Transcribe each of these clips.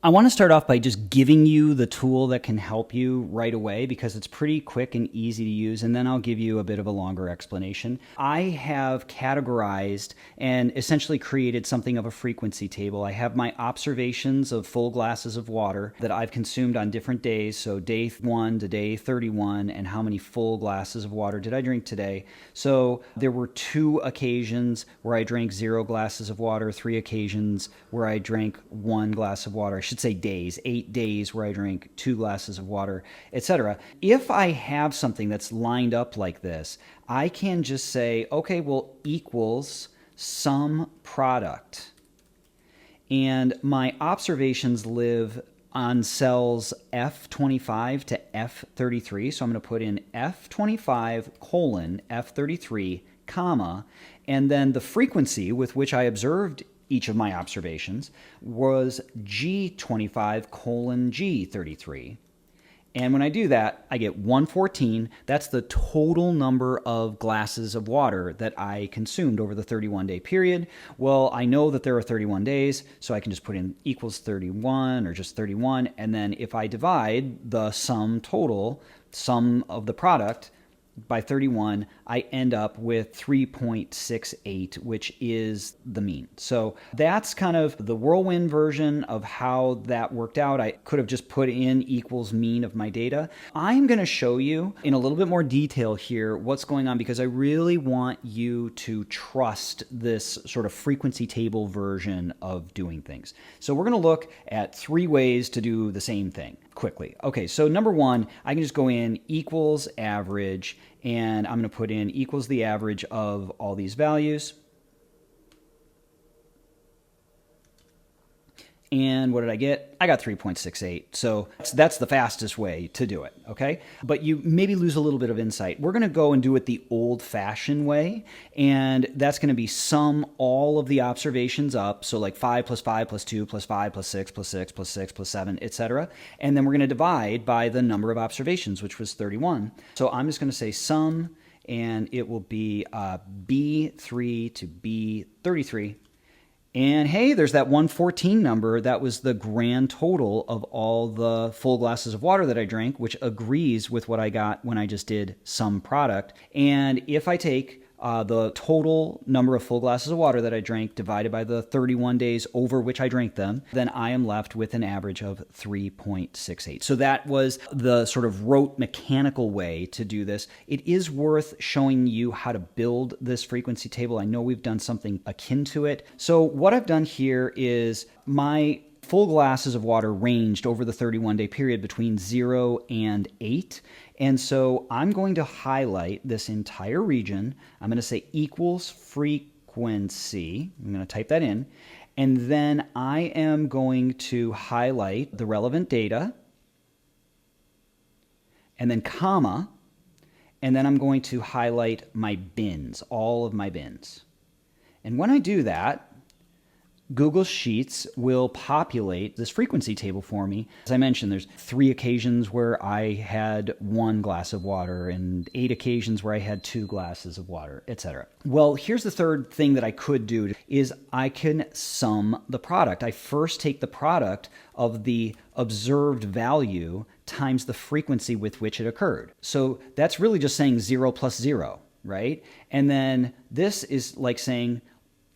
I want to start off by just giving you the tool that can help you right away because it's pretty quick and easy to use, and then I'll give you a bit of a longer explanation. I have categorized and essentially created something of a frequency table. I have my observations of full glasses of water that I've consumed on different days, so day 1 to day 31, and how many full glasses of water did I drink today. So there were 2 occasions where I drank 0 glasses of water, 3 occasions where I drank 1 glass of water. I should say days, 8 days where I drink 2 glasses of water, etc. If I have something that's lined up like this, I can just say, okay, well, equals sum product. And my observations live on cells F25 to F33. So I'm going to put in F25 colon F33 comma, and then the frequency with which I observed each of my observations was G25 colon G33. And when I do that, I get 114. That's the total number of glasses of water that I consumed over the 31-day period. Well, I know that there are 31 days, so I can just put in equals 31 or just 31. And then if I divide the sum total, sum of the product, by 31, I end up with 3.68, which is the mean. So that's kind of the whirlwind version of how that worked out. I could have just put in equals mean of my data. I'm going to show you in a little bit more detail here what's going on because I really want you to trust this sort of frequency table version of doing things. So we're going to look at 3 ways to do the same thing quickly. Okay, so number 1, I can just go in equals average, and I'm going to put in equals the average of all these values. And what did I get? I got 3.68. So that's the fastest way to do it, okay? But you maybe lose a little bit of insight. We're going to go and do it the old-fashioned way, and that's going to be sum all of the observations up, so like 5 plus 5 plus 2 plus 5 plus 6 plus 6 plus 6 plus 7, etc. And then we're going to divide by the number of observations, which was 31. So I'm just going to say sum, and it will be B3 to B33. And hey, there's that 114 number. That was the grand total of all the full glasses of water that I drank, which agrees with what I got when I just did sum product. And if I take the total number of full glasses of water that I drank divided by the 31 days over which I drank them, then I am left with an average of 3.68. So that was the sort of rote mechanical way to do this. It is worth showing you how to build this frequency table. I know we've done something akin to it. So what I've done here is my full glasses of water ranged over the 31-day period between 0 and 8. And so I'm going to highlight this entire region. I'm going to say equals frequency. I'm going to type that in. And then I am going to highlight the relevant data. And then comma. And then I'm going to highlight my bins, all of my bins. And when I do that, Google Sheets will populate this frequency table for me. As I mentioned, there's 3 occasions where I had 1 glass of water and 8 occasions where I had 2 glasses of water, etc. Well, here's the third thing that I could do is I can sum the product. I first take the product of the observed value times the frequency with which it occurred. So that's really just saying 0 plus 0, right? And then this is like saying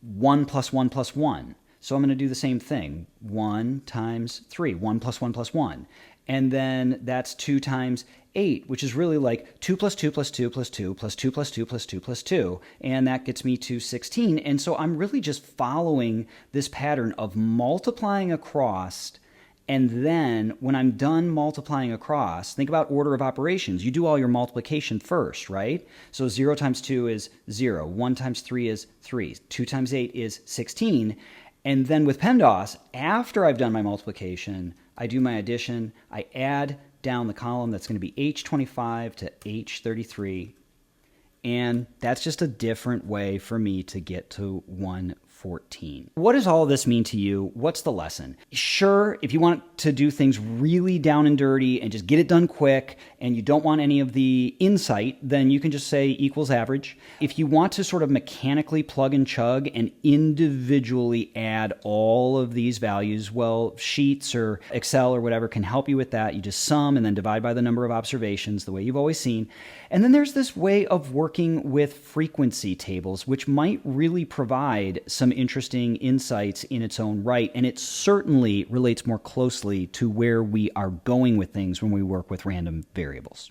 1 plus 1 plus 1. So I'm going to do the same thing. 1 times 3, 1 plus 1 plus 1. And then that's 2 times 8, which is really like 2 plus 2 plus 2 plus 2 plus 2 plus 2 plus 2 plus 2. And that gets me to 16. And so I'm really just following this pattern of multiplying across. And then when I'm done multiplying across, think about order of operations. You do all your multiplication first, right? So 0 times 2 is 0. 1 times 3 is 3. 2 times 8 is 16. And then with PEMDAS, after I've done my multiplication, I do my addition. I add down the column that's going to be H25 to H33. And that's just a different way for me to get to 1 14. What does all of this mean to you? What's the lesson? Sure, if you want to do things really down and dirty and just get it done quick and you don't want any of the insight, then you can just say equals average. If you want to sort of mechanically plug and chug and individually add all of these values, well, Sheets or Excel or whatever can help you with that. You just sum and then divide by the number of observations, the way you've always seen. And then there's this way of working with frequency tables, which might really provide some interesting insights in its own right. And it certainly relates more closely to where we are going with things when we work with random variables.